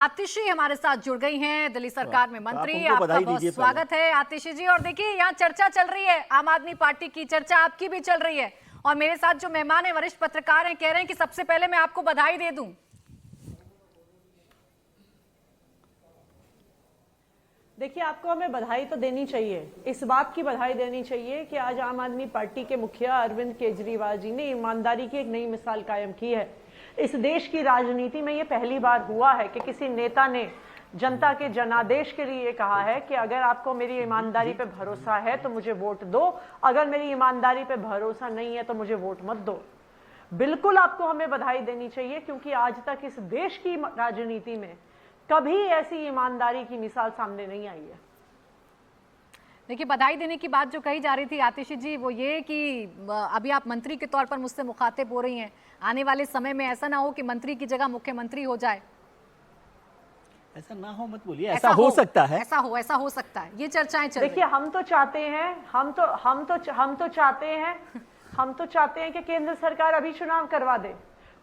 आतिशी हमारे साथ जुड़ गई हैं, दिल्ली सरकार में मंत्री। आपका बहुत स्वागत है आतिशी जी। और देखिए, यहाँ चर्चा चल रही है, आम आदमी पार्टी की चर्चा आपकी भी चल रही है, और मेरे साथ जो मेहमान है वरिष्ठ पत्रकार हैं, कह रहे हैं कि सबसे पहले मैं आपको बधाई दे दूं। देखिए, आपको हमें बधाई तो देनी चाहिए, इस बात की बधाई देनी चाहिए कि आज आम आदमी पार्टी के मुखिया अरविंद केजरीवाल जी ने ईमानदारी की एक नई मिसाल कायम की है। इस देश की राजनीति में ये पहली बार हुआ है कि किसी नेता ने जनता के जनादेश के लिए कहा है कि अगर आपको मेरी ईमानदारी पे भरोसा है तो मुझे वोट दो, अगर मेरी ईमानदारी पे भरोसा नहीं है तो मुझे वोट मत दो। बिल्कुल आपको हमें बधाई देनी चाहिए, क्योंकि आज तक इस देश की राजनीति में कभी ऐसी ईमानदारी की मिसाल सामने नहीं आई है। देखिए, बधाई देने की बात जो कही जा रही थी आतिशी जी, वो ये कि अभी आप मंत्री के तौर पर मुझसे मुखातिब हो रही हैं, आने वाले समय में ऐसा ना हो कि मंत्री की जगह मुख्यमंत्री हो जाए। ऐसा ना हो मत बोलिए, ऐसा हो सकता है, ऐसा हो सकता है, ये चर्चाएं चल रही हैं। देखिए, हम तो चाहते हैं कि केंद्र सरकार अभी चुनाव करवा दे,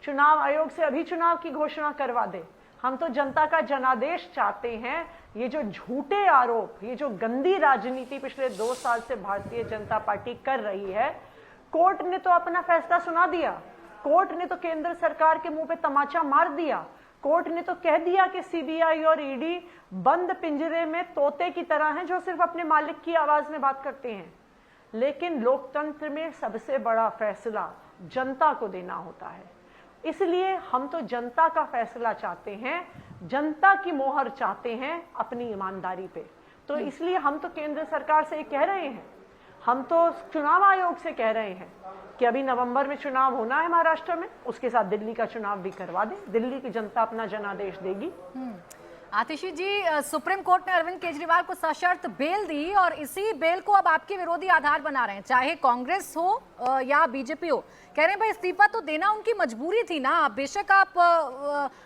चुनाव आयोग से अभी चुनाव की घोषणा करवा दे। हम तो जनता का जनादेश चाहते हैं। ये जो झूठे आरोप, ये जो गंदी राजनीति पिछले 2 साल से भारतीय जनता पार्टी कर रही है, कोर्ट ने तो अपना फैसला सुना दिया। कोर्ट ने तो केंद्र सरकार के मुंह पे तमाचा मार दिया। कोर्ट ने तो कह दिया कि सीबीआई और ईडी बंद पिंजरे में तोते की तरह हैं जो सिर्फ अपने मालिक की आवाज में बात करते हैं। लेकिन लोकतंत्र में सबसे बड़ा फैसला जनता को देना होता है, इसलिए हम तो जनता का फैसला चाहते हैं, जनता की मोहर चाहते हैं अपनी ईमानदारी पे। तो इसलिए हम तो केंद्र सरकार से कह रहे हैं, हम तो चुनाव आयोग से कह रहे हैं कि अभी नवंबर में चुनाव होना है महाराष्ट्र में, उसके साथ दिल्ली का चुनाव भी करवा दें। दिल्ली की जनता अपना जनादेश देगी। आतिशी जी, सुप्रीम कोर्ट ने अरविंद केजरीवाल को सशर्त बेल दी, और इसी बेल को अब आपके विरोधी आधार बना रहे हैं, चाहे कांग्रेस हो या बीजेपी हो। कह रहे हैं भाई, इस्तीफा तो देना उनकी मजबूरी थी ना। बेशक आप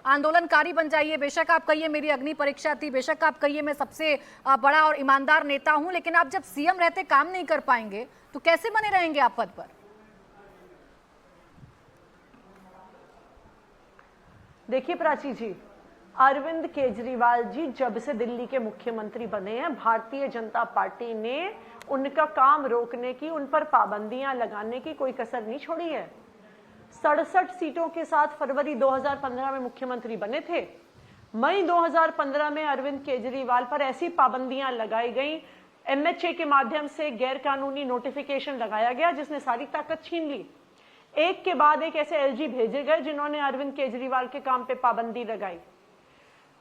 आंदोलनकारी बन जाइए, बेशक आप कहिए मेरी अग्नि परीक्षा थी, बेशक आप कहिए मैं सबसे बड़ा और ईमानदार नेता हूं, लेकिन आप जब सीएम रहते काम नहीं कर पाएंगे तो कैसे बने रहेंगे आप पद पर? देखिए प्राची जी, अरविंद केजरीवाल जी जब से दिल्ली के मुख्यमंत्री बने हैं, भारतीय जनता पार्टी ने उनका काम रोकने की, उन पर पाबंदियां लगाने की कोई कसर नहीं छोड़ी है। 67 सीटों के साथ फरवरी 2015 में मुख्यमंत्री बने थे। मई 2015 में अरविंद केजरीवाल पर ऐसी पाबंदियां लगाई गई, एमएचए के माध्यम से गैर कानूनी नोटिफिकेशन लगाया गया जिसने सारी ताकत छीन ली। एक के बाद एक ऐसे एलजी भेजे गए जिन्होंने अरविंद केजरीवाल के काम पे पाबंदी लगाई।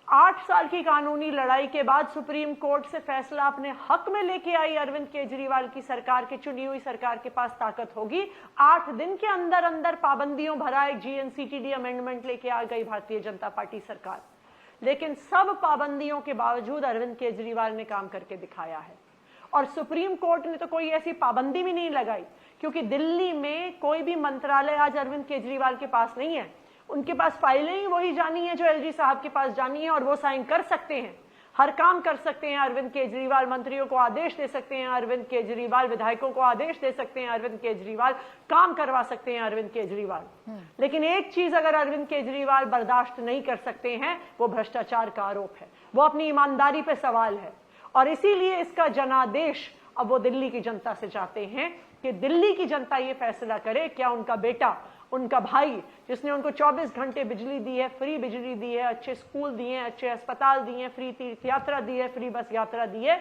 8 साल की कानूनी लड़ाई के बाद सुप्रीम कोर्ट से फैसला अपने हक में लेके आई अरविंद केजरीवाल की सरकार, की चुनी हुई सरकार के पास ताकत होगी। 8 दिन के अंदर अंदर पाबंदियों भरा एक जीएनसीटीडी अमेंडमेंट लेके आ गई भारतीय जनता पार्टी सरकार। लेकिन सब पाबंदियों के बावजूद अरविंद केजरीवाल ने काम करके दिखाया है, और सुप्रीम कोर्ट ने तो कोई ऐसी पाबंदी भी नहीं लगाई, क्योंकि दिल्ली में कोई भी मंत्रालय आज अरविंद केजरीवाल के पास नहीं है। उनके पास फाइलें ही वही जानी है जो एलजी साहब के पास जानी है, और वो साइन कर सकते हैं, हर काम कर सकते हैं। अरविंद केजरीवाल मंत्रियों को आदेश दे सकते हैं, अरविंद केजरीवाल विधायकों को आदेश दे सकते हैं, अरविंद केजरीवाल काम करवा सकते हैं अरविंद केजरीवाल। लेकिन एक चीज अगर अरविंद केजरीवाल बर्दाश्त नहीं कर सकते हैं, वो भ्रष्टाचार का आरोप है, वो अपनी ईमानदारी पे सवाल है। और इसीलिए इसका जनादेश अब वो दिल्ली की जनता से चाहते हैं कि दिल्ली की जनता ये फैसला करे, क्या उनका बेटा, उनका भाई, जिसने उनको 24 घंटे बिजली दी है, फ्री बिजली दी है, अच्छे स्कूल दिए हैं, अच्छे अस्पताल दिए हैं, फ्री तीर्थ यात्रा दी है, फ्री बस यात्रा दी है,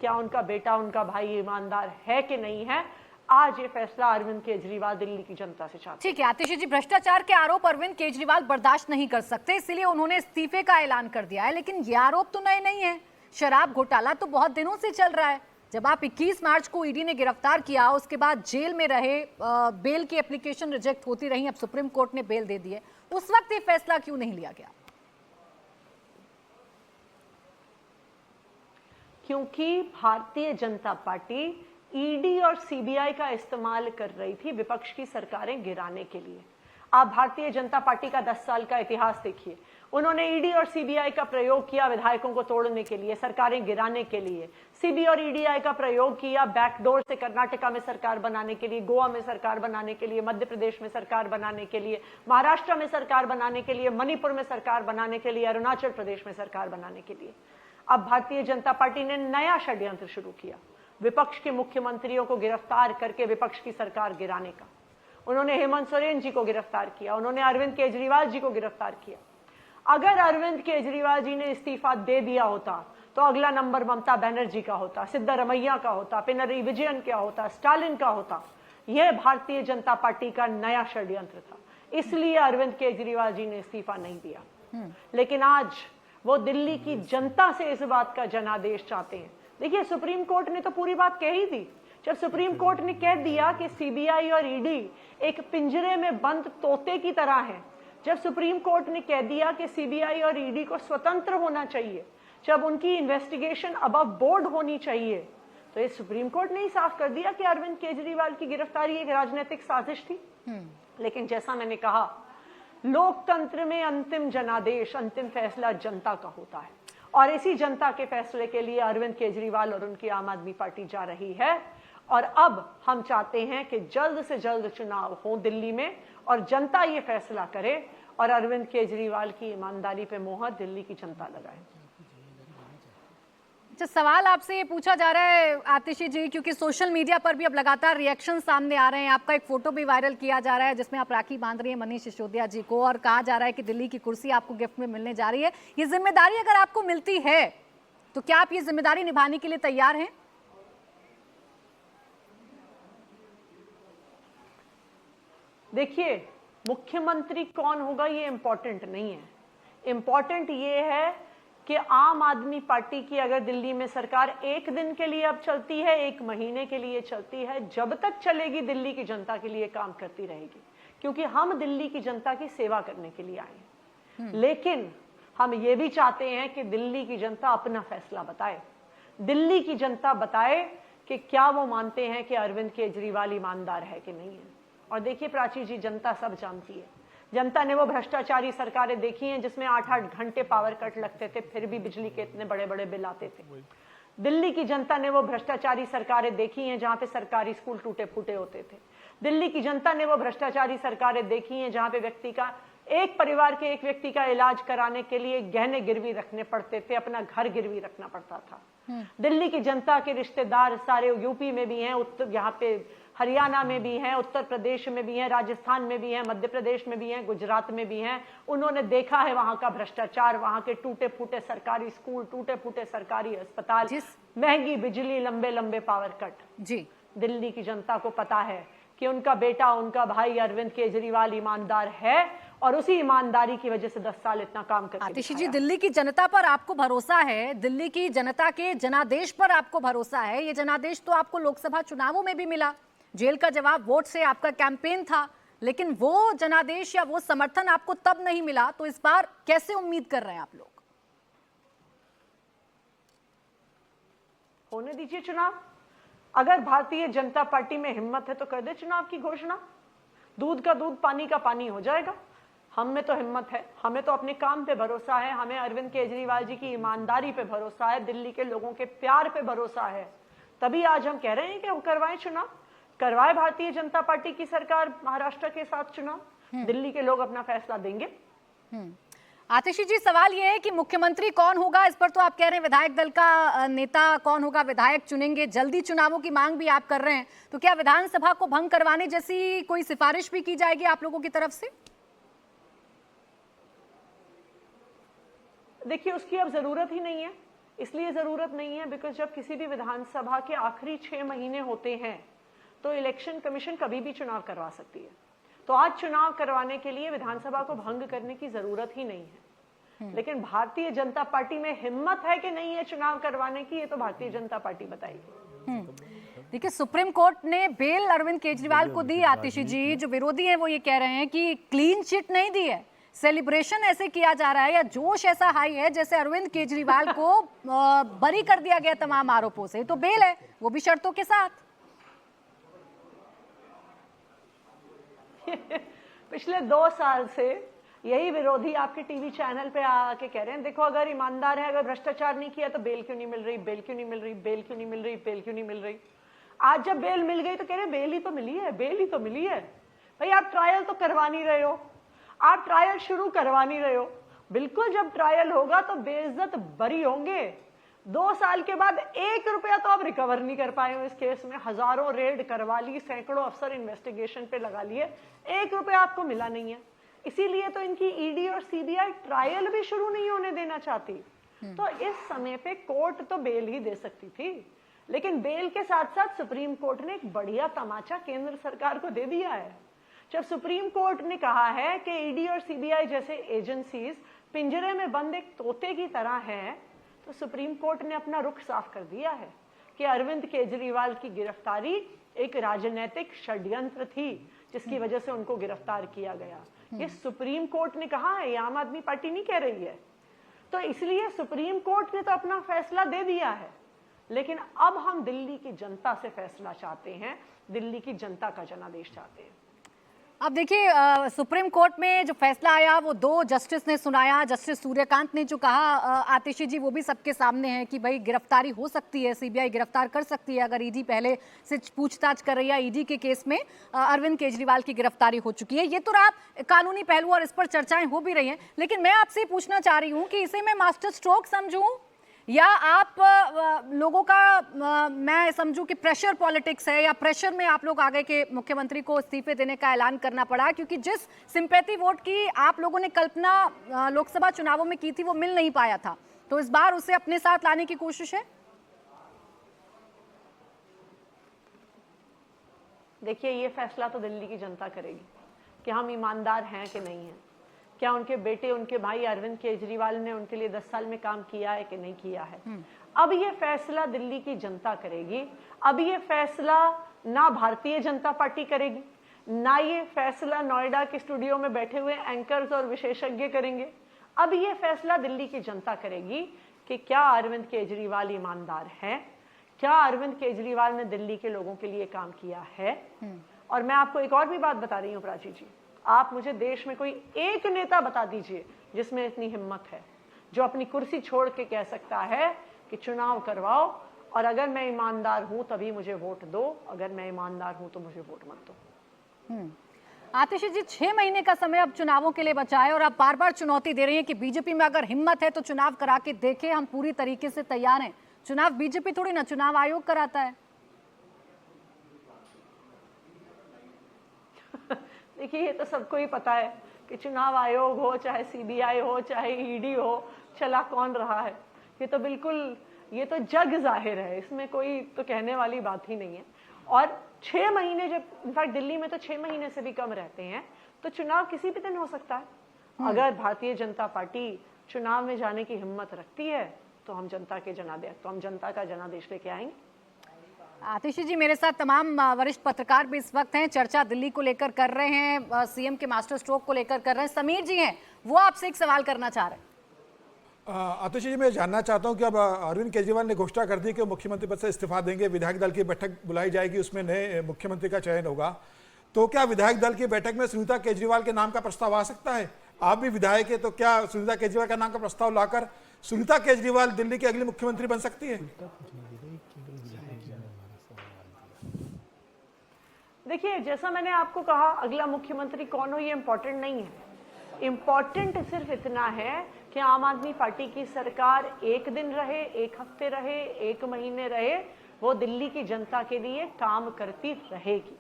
क्या उनका बेटा, उनका भाई ईमानदार है कि नहीं है? आज ये फैसला अरविंद केजरीवाल दिल्ली की जनता से चाहते हैं। ठीक है आतिशी जी, भ्रष्टाचार के आरोप अरविंद केजरीवाल बर्दाश्त नहीं कर सकते, इसलिए उन्होंने इस्तीफे का ऐलान कर दिया है। लेकिन ये आरोप तो नए नहीं है, शराब घोटाला तो बहुत दिनों से चल रहा है। जब आप 21 मार्च को ईडी ने गिरफ्तार किया, उसके बाद जेल में रहे, बेल की एप्लीकेशन रिजेक्ट होती रही, अब सुप्रीम कोर्ट ने बेल दे दी है, उस वक्त ये फैसला क्यों नहीं लिया गया? क्योंकि भारतीय जनता पार्टी ईडी और सीबीआई का इस्तेमाल कर रही थी विपक्ष की सरकारें गिराने के लिए। आप भारतीय जनता पार्टी का 10 साल का इतिहास देखिए। उन्होंने ईडी और सीबीआई का प्रयोग किया विधायकों को तोड़ने के लिए, सरकारें गिराने के लिए। सीबी और ईडीआई का प्रयोग किया बैकडोर से कर्नाटका में सरकार बनाने के लिए, गोवा में सरकार बनाने के लिए, मध्य प्रदेश में सरकार बनाने के लिए, महाराष्ट्र में सरकार बनाने के लिए, मणिपुर में सरकार बनाने के लिए, अरुणाचल प्रदेश में सरकार बनाने के लिए। अब भारतीय जनता पार्टी ने नया षड्यंत्र शुरू किया, विपक्ष के मुख्यमंत्रियों को गिरफ्तार करके विपक्ष की सरकार गिराने का। उन्होंने हेमंत सोरेन जी को गिरफ्तार किया, उन्होंने अरविंद केजरीवाल जी को गिरफ्तार किया। अगर अरविंद केजरीवाल जी ने इस्तीफा दे दिया होता तो अगला नंबर ममता बनर्जी का होता, सिद्धरमैया का होता, पिनरई विजयन का होता, स्टालिन का होता। यह भारतीय जनता पार्टी का नया षड्यंत्र था, इसलिए अरविंद केजरीवाल जी ने इस्तीफा नहीं दिया। लेकिन आज वो दिल्ली की जनता से इस बात का जनादेश चाहते हैं। देखिए, सुप्रीम कोर्ट ने तो पूरी बात कह ही दी। जब सुप्रीम कोर्ट ने कह दिया कि सीबीआई और ईडी एक पिंजरे में बंद तोते की तरह है, जब सुप्रीम कोर्ट ने कह दिया कि सीबीआई और ईडी को स्वतंत्र होना चाहिए, जब उनकी इन्वेस्टिगेशन अबव बोर्ड होनी चाहिए, तो ये सुप्रीम कोर्ट ने ही साफ कर दिया कि अरविंद केजरीवाल की गिरफ्तारी एक राजनीतिक साजिश थी। लेकिन जैसा मैंने कहा, लोकतंत्र में अंतिम जनादेश, अंतिम फैसला जनता का होता है, और इसी जनता के फैसले के लिए अरविंद केजरीवाल और उनकी आम आदमी पार्टी जा रही है। और अब हम चाहते हैं कि जल्द से जल्द चुनाव हो दिल्ली में और जनता ये फैसला करे और अरविंद केजरीवाल की ईमानदारी पे मोहर दिल्ली की जनता लगाए। अच्छा, सवाल आपसे ये पूछा जा रहा है आतिशी जी, क्योंकि सोशल मीडिया पर भी अब लगातार रिएक्शन सामने आ रहे हैं। आपका एक फोटो भी वायरल किया जा रहा है जिसमें आप राखी बांध रही है मनीष सिसोदिया जी को, और कहा जा रहा है कि दिल्ली की कुर्सी आपको गिफ्ट में मिलने जा रही है। ये जिम्मेदारी अगर आपको मिलती है तो क्या आप ये जिम्मेदारी निभाने के लिए तैयार हैं? देखिए, मुख्यमंत्री कौन होगा ये इंपॉर्टेंट नहीं है। इंपॉर्टेंट ये है कि आम आदमी पार्टी की अगर दिल्ली में सरकार एक दिन के लिए अब चलती है, एक महीने के लिए चलती है, जब तक चलेगी दिल्ली की जनता के लिए काम करती रहेगी, क्योंकि हम दिल्ली की जनता की सेवा करने के लिए आए हैं। लेकिन हम ये भी चाहते हैं कि दिल्ली की जनता अपना फैसला बताए। दिल्ली की जनता बताए कि क्या वो मानते हैं कि अरविंद केजरीवाल ईमानदार है कि नहीं है। और देखिए प्राची जी, जनता सब जानती है। जनता ने वो भ्रष्टाचारी सरकारें देखी हैं जिसमें 8-8 घंटे पावर कट लगते थे, फिर भी बिजली के इतने बड़े बड़े बिल आते थे। दिल्ली की जनता ने वो भ्रष्टाचारी सरकारें देखी हैं जहां पे सरकारी स्कूल टूटे फूटे होते थे। दिल्ली की जनता ने वो भ्रष्टाचारी सरकारें देखी हैं जहां पे व्यक्ति का, एक परिवार के एक व्यक्ति का इलाज कराने के लिए गहने गिरवी रखने पड़ते थे, अपना घर गिरवी रखना पड़ता था। दिल्ली की जनता के रिश्तेदार सारे यूपी में भी हैं, यहाँ पे हरियाणा में भी हैं, उत्तर प्रदेश में भी हैं, राजस्थान में भी हैं, मध्य प्रदेश में भी हैं, गुजरात में भी हैं। उन्होंने देखा है वहां का भ्रष्टाचार, वहां के टूटे फूटे सरकारी स्कूल, टूटे फूटे सरकारी अस्पताल, महंगी बिजली, लंबे लंबे पावर कट। जी, दिल्ली की जनता को पता है कि उनका बेटा, उनका भाई अरविंद केजरीवाल ईमानदार है और उसी ईमानदारी की वजह से 10 साल इतना काम करके आतिशी जी, दिल्ली की जनता पर आपको भरोसा है, दिल्ली की जनता के जनादेश पर आपको भरोसा है। ये जनादेश तो आपको लोकसभा चुनावों में भी मिला, जेल का जवाब वोट से आपका कैंपेन था, लेकिन वो जनादेश या वो समर्थन आपको तब नहीं मिला, तो इस बार कैसे उम्मीद कर रहे हैं आप लोग? होने दीजिए चुनाव। अगर भारतीय जनता पार्टी में हिम्मत है तो कर दे चुनाव की घोषणा। दूध का दूध, पानी का पानी हो जाएगा। हम में तो हिम्मत है, हमें तो अपने काम पे भरोसा है, हमें अरविंद केजरीवाल जी की ईमानदारी पे भरोसा है, दिल्ली के लोगों के प्यार पे भरोसा है। तभी आज हम कह रहे हैं कि हम करवाएं चुनाव, करवाए भारतीय जनता पार्टी की सरकार महाराष्ट्र के साथ चुनाव, दिल्ली के लोग अपना फैसला देंगे। आतिशी जी, सवाल ये है कि मुख्यमंत्री कौन होगा, इस पर तो आप कह रहे हैं विधायक दल का नेता कौन होगा, विधायक चुनेंगे। जल्दी चुनावों की मांग भी आप कर रहे हैं, तो क्या विधानसभा को भंग करवाने जैसी कोई सिफारिश भी की जाएगी आप लोगों की तरफ से? देखिए, उसकी अब जरूरत ही नहीं है। इसलिए जरूरत नहीं है बिकॉज जब किसी भी विधानसभा के आखिरी 6 महीने होते हैं तो इलेक्शन कमीशन कभी भी चुनाव करवा सकती है। तो आज चुनाव करवाने के लिए विधानसभा को भंग करने की जरूरत ही नहीं है। लेकिन भारतीय जनता पार्टी में हिम्मत है कि नहीं है चुनाव करवाने की, ये तो भारतीय जनता पार्टी बताएगी। देखिए, सुप्रीम कोर्ट ने बेल अरविंद केजरीवाल को दी। आतिशी जी, जो विरोधी हैं वो ये कह रहे हैं कि क्लीन चिट नहीं दी है, सेलिब्रेशन ऐसे किया जा रहा है या जोश ऐसा हाई है जैसे अरविंद केजरीवाल को बरी कर दिया गया तमाम आरोपों से, तो बेल है वो भी शर्तों के साथ। पिछले 2 साल से यही विरोधी आपके टीवी चैनल पे आके कह रहे हैं, देखो अगर ईमानदार है, अगर भ्रष्टाचार नहीं किया तो बेल क्यों नहीं मिल रही, बेल क्यों नहीं मिल रही, बेल क्यों नहीं मिल रही, बेल क्यों नहीं मिल रही। आज जब बेल मिल गई तो कह रहे बेल ही तो मिली है, बेल ही तो मिली है। भाई आप ट्रायल तो करवा नहीं रहे हो, आप ट्रायल शुरू करवा नहीं रहे हो। बिल्कुल जब ट्रायल होगा तो बेइज्जत बरी होंगे। 2 साल के बाद 1 रुपया तो आप रिकवर नहीं कर पाए हो इस केस में। हजारों रेड करवा ली, सैकड़ों अफसर इन्वेस्टिगेशन पे लगा लिए, 1 रुपया आपको मिला नहीं है। इसीलिए तो इनकी ईडी और सीबीआई ट्रायल भी शुरू नहीं होने देना चाहती। तो इस समय पे कोर्ट तो बेल ही दे सकती थी, लेकिन बेल के साथ साथ सुप्रीम कोर्ट ने एक बढ़िया तमाचा केंद्र सरकार को दे दिया है। जब सुप्रीम कोर्ट ने कहा है कि ईडी और सीबीआई जैसे एजेंसीज पिंजरे में बंद एक तोते की तरह हैं, तो सुप्रीम कोर्ट ने अपना रुख साफ कर दिया है कि अरविंद केजरीवाल की गिरफ्तारी एक राजनीतिक षड्यंत्र थी जिसकी वजह से उनको गिरफ्तार किया गया। ये सुप्रीम कोर्ट ने कहा है, ये आम आदमी पार्टी नहीं कह रही है। तो इसलिए सुप्रीम कोर्ट ने तो अपना फैसला दे दिया है, लेकिन अब हम दिल्ली की जनता से फैसला चाहते हैं, दिल्ली की जनता का जनादेश चाहते हैं। अब देखिए सुप्रीम कोर्ट में जो फैसला आया वो 2 जस्टिस ने सुनाया। जस्टिस सूर्यकांत ने जो कहा आतिशी जी, वो भी सबके सामने है कि भाई गिरफ्तारी हो सकती है, सीबीआई गिरफ्तार कर सकती है अगर ईडी पहले से पूछताछ कर रही है। ईडी के केस में अरविंद केजरीवाल की गिरफ्तारी हो चुकी है। ये तो रहा कानूनी पहलू और इस पर चर्चाएं हो भी रही हैं, लेकिन मैं आपसे पूछना चाह रही हूँ कि इसे मैं मास्टर स्ट्रोक समझूं या आप लोगों का मैं समझूं कि प्रेशर पॉलिटिक्स है, या प्रेशर में आप लोग आ गए कि मुख्यमंत्री को इस्तीफे देने का ऐलान करना पड़ा, क्योंकि जिस सिंपैथी वोट की आप लोगों ने कल्पना लोकसभा चुनावों में की थी वो मिल नहीं पाया था, तो इस बार उसे अपने साथ लाने की कोशिश है। देखिए, ये फैसला तो दिल्ली की जनता करेगी कि हम ईमानदार हैं कि नहीं हैं, क्या उनके बेटे, उनके भाई अरविंद केजरीवाल ने उनके लिए 10 साल में काम किया है कि नहीं किया है। अब ये फैसला दिल्ली की जनता करेगी। अब ये फैसला ना भारतीय जनता पार्टी करेगी, ना ये फैसला नोएडा के स्टूडियो में बैठे हुए एंकर्स और विशेषज्ञ करेंगे। अब ये फैसला दिल्ली की जनता करेगी कि क्या अरविंद केजरीवाल ईमानदार है, क्या अरविंद केजरीवाल ने दिल्ली के लोगों के लिए काम किया है। और मैं आपको एक और भी बात बता रही हूँ प्राची जी, आप मुझे देश में कोई एक नेता बता दीजिए जिसमें इतनी हिम्मत है, जो अपनी कुर्सी छोड़ के कह सकता है कि चुनाव करवाओ और अगर मैं ईमानदार हूं तभी मुझे वोट दो, अगर मैं ईमानदार हूं तो मुझे वोट मत दो। आतिशी जी, 6 महीने का समय अब चुनावों के लिए बचा है और आप बार बार चुनौती दे रही हैं कि बीजेपी में अगर हिम्मत है तो चुनाव करा के देखें, हम पूरी तरीके से तैयार हैं। चुनाव बीजेपी थोड़ी ना, चुनाव आयोग कराता है। देखिए, ये तो सबको ही पता है कि चुनाव आयोग हो, चाहे सीबीआई हो, चाहे ईडी हो, चला कौन रहा है। ये तो बिल्कुल, ये तो जग जाहिर है, इसमें कोई तो कहने वाली बात ही नहीं है। और 6 महीने, जब इनफैक्ट दिल्ली में तो 6 महीने से भी कम रहते हैं, तो चुनाव किसी भी दिन हो सकता है। अगर भारतीय जनता पार्टी चुनाव में जाने की हिम्मत रखती है तो हम जनता का जनादेश लेके आएंगे। आतिशी जी, मेरे साथ तमाम वरिष्ठ पत्रकार भी इस वक्त हैं, चर्चा दिल्ली को लेकर कर रहे हैं, सीएम के मास्टर स्ट्रोक को लेकर कर रहे हैं। समीर जी हैं, वो आपसे एक सवाल करना चाह रहे हैं। आतिशी जी, मैं जानना चाहता हूं कि अब अरविंद केजरीवाल ने घोषणा कर दी कि मुख्यमंत्री पद से इस्तीफा देंगे, विधायक दल की बैठक बुलाई जाएगी, उसमें नए मुख्यमंत्री का चयन होगा, तो क्या विधायक दल की बैठक में सुनीता केजरीवाल के नाम का प्रस्ताव आ सकता है? आप भी विधायक है, तो क्या सुनीता केजरीवाल का नाम का प्रस्ताव लाकर सुनीता केजरीवाल दिल्ली की अगली मुख्यमंत्री बन सकती है? देखिए, जैसा मैंने आपको कहा, अगला मुख्यमंत्री कौन हो ये इंपॉर्टेंट नहीं है। इंपॉर्टेंट सिर्फ इतना है कि आम आदमी पार्टी की सरकार 1 दिन रहे, 1 हफ्ते रहे, 1 महीने रहे, वो दिल्ली की जनता के लिए काम करती रहेगी।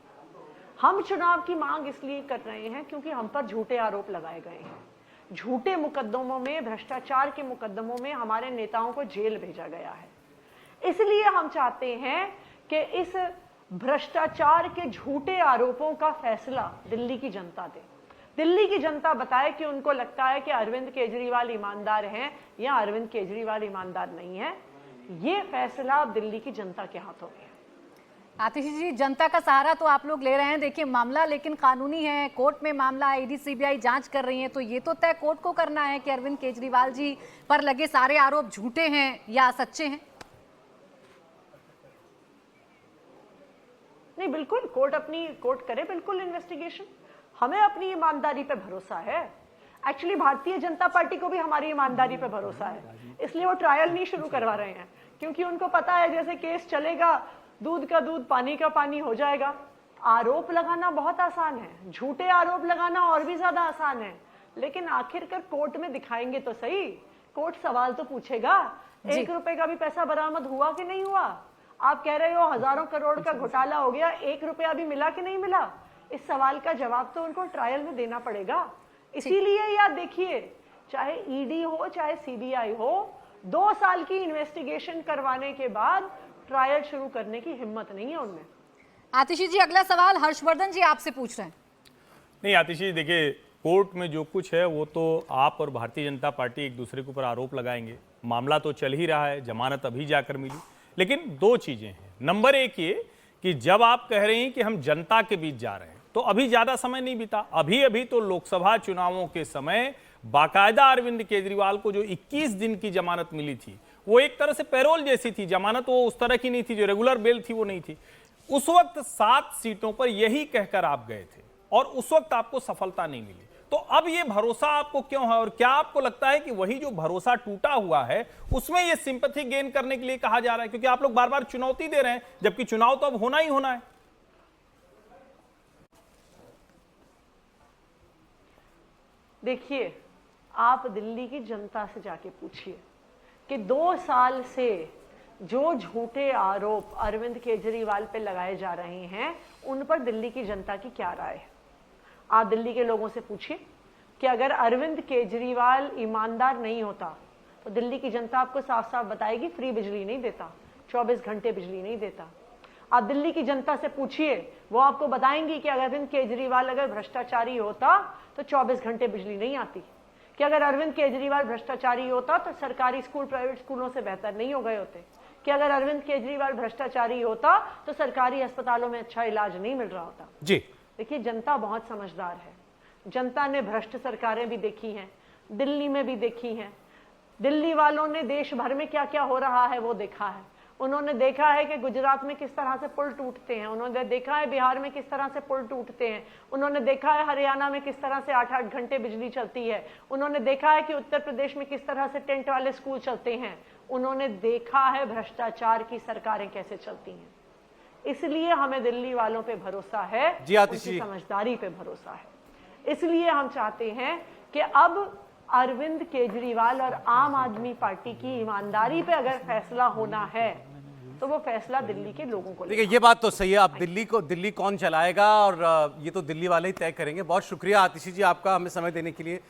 हम चुनाव की मांग इसलिए कर रहे हैं क्योंकि हम पर झूठे आरोप लगाए गए हैं। झूठे मुकदमों में, भ्रष्टाचार के मुकदमों में हमारे नेताओं को जेल भेजा गया है। इसलिए हम चाहते हैं कि इस भ्रष्टाचार के झूठे आरोपों का फैसला दिल्ली की जनता दे। दिल्ली की जनता बताए कि उनको लगता है कि अरविंद केजरीवाल ईमानदार हैं या अरविंद केजरीवाल ईमानदार नहीं है। ये फैसला अब दिल्ली की जनता के हाथों में है। आतिशी जी, जनता का सहारा तो आप लोग ले रहे हैं, देखिए मामला लेकिन कानूनी है, कोर्ट में मामला है, ईडी सीबीआई जांच कर रही है, तो ये तो तय कोर्ट को करना है कि अरविंद केजरीवाल जी पर लगे सारे आरोप झूठे हैं या सच्चे हैं। नहीं, बिल्कुल कोर्ट करे बिल्कुल इन्वेस्टिगेशन। हमें अपनी ईमानदारी पे भरोसा है। एक्चुअली भारतीय जनता पार्टी को भी हमारी ईमानदारी पे भरोसा है, इसलिए वो ट्रायल नहीं शुरू करवा रहे हैं, क्योंकि उनको पता है जैसे केस चलेगा दूध का दूध पानी का पानी हो जाएगा। आरोप लगाना बहुत आसान है, झूठे आरोप लगाना और भी ज्यादा आसान है, लेकिन आखिरकार कोर्ट में दिखाएंगे तो सही। कोर्ट सवाल तो पूछेगा, 1 रुपए का भी पैसा बरामद हुआ कि नहीं हुआ? आप कह रहे हो हजारों करोड़ का घोटाला हो गया, 1 रुपया भी मिला कि नहीं मिला? इस सवाल का जवाब तो उनको ट्रायल में देना पड़ेगा। इसीलिए याद देखिए, चाहे ईडी हो चाहे सीबीआई हो, 2 साल की इन्वेस्टिगेशन करवाने के बाद ट्रायल शुरू करने की हिम्मत नहीं है उनमें। आतिशी जी, अगला सवाल हर्षवर्धन जी आपसे पूछ रहे हैं। नहीं आतिशी, देखिए कोर्ट में जो कुछ है वो तो आप और भारतीय जनता पार्टी एक दूसरे के ऊपर आरोप लगाएंगे। मामला तो चल ही रहा है, जमानत अभी जाकर मिली, लेकिन 2 चीजें हैं। नंबर 1 ये कि जब आप कह रहे हैं कि हम जनता के बीच जा रहे हैं, तो अभी ज्यादा समय नहीं बीता, अभी तो लोकसभा चुनावों के समय बाकायदा अरविंद केजरीवाल को जो 21 दिन की जमानत मिली थी, वो एक तरह से पैरोल जैसी थी। जमानत वो उस तरह की नहीं थी, जो रेगुलर बेल थी वो नहीं थी। उस वक्त 7 सीटों पर यही कहकर आप गए थे और उस वक्त आपको सफलता नहीं मिली। तो अब ये भरोसा आपको क्यों है, और क्या आपको लगता है कि वही जो भरोसा टूटा हुआ है उसमें ये सिंपैथी गेन करने के लिए कहा जा रहा है? क्योंकि आप लोग बार बार चुनौती दे रहे हैं, जबकि चुनाव तो अब होना ही होना है। देखिए, आप दिल्ली की जनता से जाके पूछिए कि 2 साल से जो झूठे आरोप अरविंद केजरीवाल पे लगाए जा रहे हैं, उन पर दिल्ली की जनता की क्या राय है। आप दिल्ली के लोगों से पूछिए कि अगर अरविंद केजरीवाल ईमानदार नहीं होता तो दिल्ली की जनता आपको साफ साफ बताएगी फ्री बिजली नहीं देता, 24 घंटे बिजली नहीं देता। आप दिल्ली की जनता से पूछिए, वो आपको बताएंगी कि अरविंद केजरीवाल अगर भ्रष्टाचारी होता तो 24 घंटे बिजली नहीं आती, कि अगर अरविंद केजरीवाल भ्रष्टाचारी होता तो सरकारी स्कूल प्राइवेट स्कूलों से बेहतर नहीं हो गए होते, कि अगर अरविंद केजरीवाल भ्रष्टाचारी होता तो सरकारी अस्पतालों में अच्छा इलाज नहीं मिल रहा होता। जी देखिए, जनता बहुत समझदार है। जनता ने भ्रष्ट सरकारें भी देखी हैं, दिल्ली में भी देखी हैं। दिल्ली वालों ने देश भर में क्या क्या हो रहा है वो देखा है। उन्होंने देखा है कि गुजरात में किस तरह से पुल टूटते हैं, उन्होंने देखा है बिहार में किस तरह से पुल टूटते हैं, उन्होंने देखा है हरियाणा में किस तरह से 8-8 घंटे बिजली चलती है, उन्होंने देखा है कि उत्तर प्रदेश में किस तरह से टेंट वाले स्कूल चलते हैं, उन्होंने देखा है भ्रष्टाचार की सरकारें कैसे चलती हैं। इसलिए हमें दिल्ली वालों पे भरोसा है, जी आतिशी, उनकी समझदारी पे भरोसा है। इसलिए हम चाहते हैं कि अब अरविंद केजरीवाल और आम आदमी पार्टी की ईमानदारी पे अगर फैसला होना है तो वो फैसला दिल्ली के लोगों को देखिए, ये बात तो सही है। अब दिल्ली कौन चलाएगा और ये तो दिल्ली वाले ही तय करेंगे। बहुत शुक्रिया आतिशी जी आपका हमें समय देने के लिए।